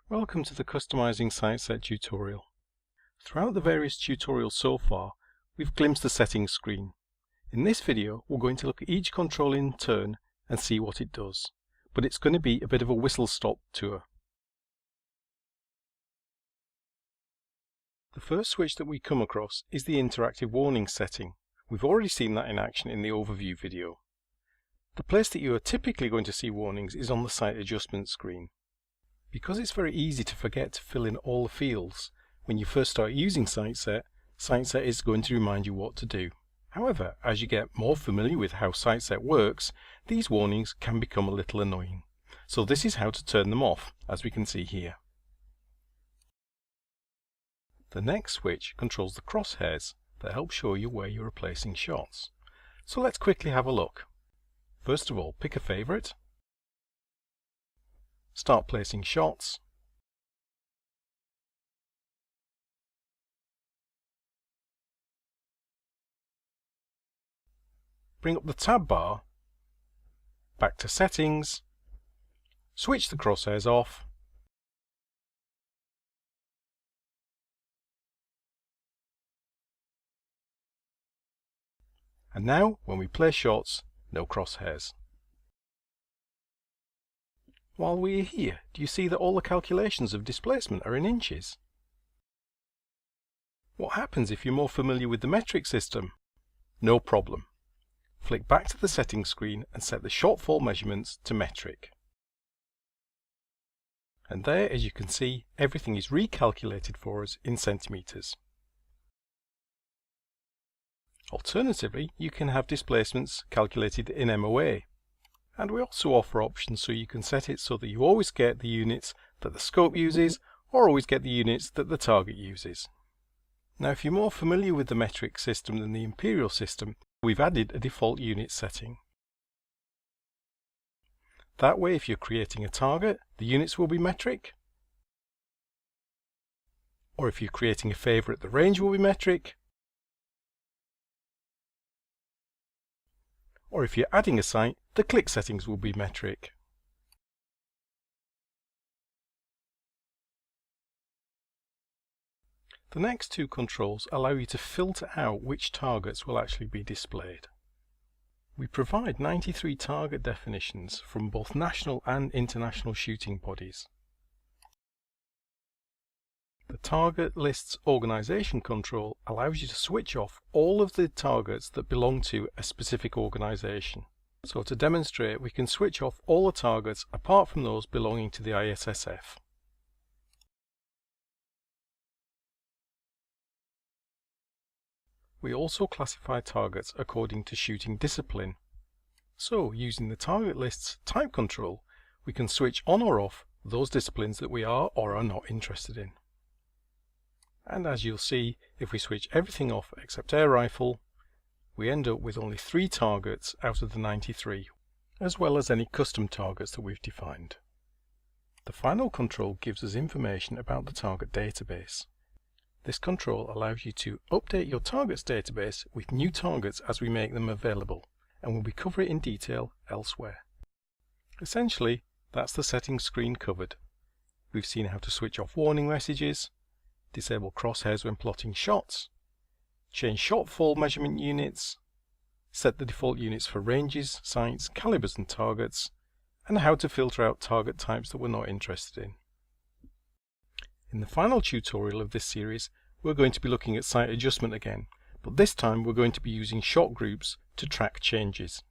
Welcome to the Customising SightSet tutorial. Throughout the various tutorials so far, we've glimpsed the settings screen. In this video, we're going to look at each control in turn and see what it does, but it's going to be a bit of a whistle-stop tour. The first switch that we come across is the interactive warning setting. We've already seen that in action in the overview video. The place that you are typically going to see warnings is on the site adjustment screen. Because it's very easy to forget to fill in all the fields, when you first start using SightSet, SightSet is going to remind you what to do. However, as you get more familiar with how SightSet works, these warnings can become a little annoying. So this is how to turn them off, as we can see here. The next switch controls the crosshairs that help show you where you are placing shots. So let's quickly have a look. First of all, pick a favorite. Start placing shots. Bring up the tab bar, back to settings, switch the crosshairs off, and now when we place shots, no crosshairs. While we are here, do you see that all the calculations of displacement are in inches? What happens if you're more familiar with the metric system? No problem. Flick back to the settings screen and set the shortfall measurements to metric. And there, as you can see, everything is recalculated for us in centimetres. Alternatively, you can have displacements calculated in MOA. And we also offer options so you can set it so that you always get the units that the scope uses or always get the units that the target uses. Now if you're more familiar with the metric system than the imperial system, we've added a default unit setting. That way if you're creating a target, the units will be metric. Or if you're creating a favourite, the range will be metric. Or if you're adding a site, the click settings will be metric. The next two controls allow you to filter out which targets will actually be displayed. We provide 93 target definitions from both national and international shooting bodies. The Target Lists Organization control allows you to switch off all of the targets that belong to a specific organization. So to demonstrate, we can switch off all the targets apart from those belonging to the ISSF. We also classify targets according to shooting discipline. So using the Target Lists Type control, we can switch on or off those disciplines that we are or are not interested in. And as you'll see, if we switch everything off except air rifle, we end up with only 3 targets out of the 93, as well as any custom targets that we've defined. The final control gives us information about the target database. This control allows you to update your targets database with new targets as we make them available, and we'll be covering it in detail elsewhere. Essentially, that's the settings screen covered. We've seen how to switch off warning messages, disable crosshairs when plotting shots, change shortfall measurement units, set the default units for ranges, sights, calibers and targets, and how to filter out target types that we're not interested in. In the final tutorial of this series, we're going to be looking at sight adjustment again, but this time we're going to be using shot groups to track changes.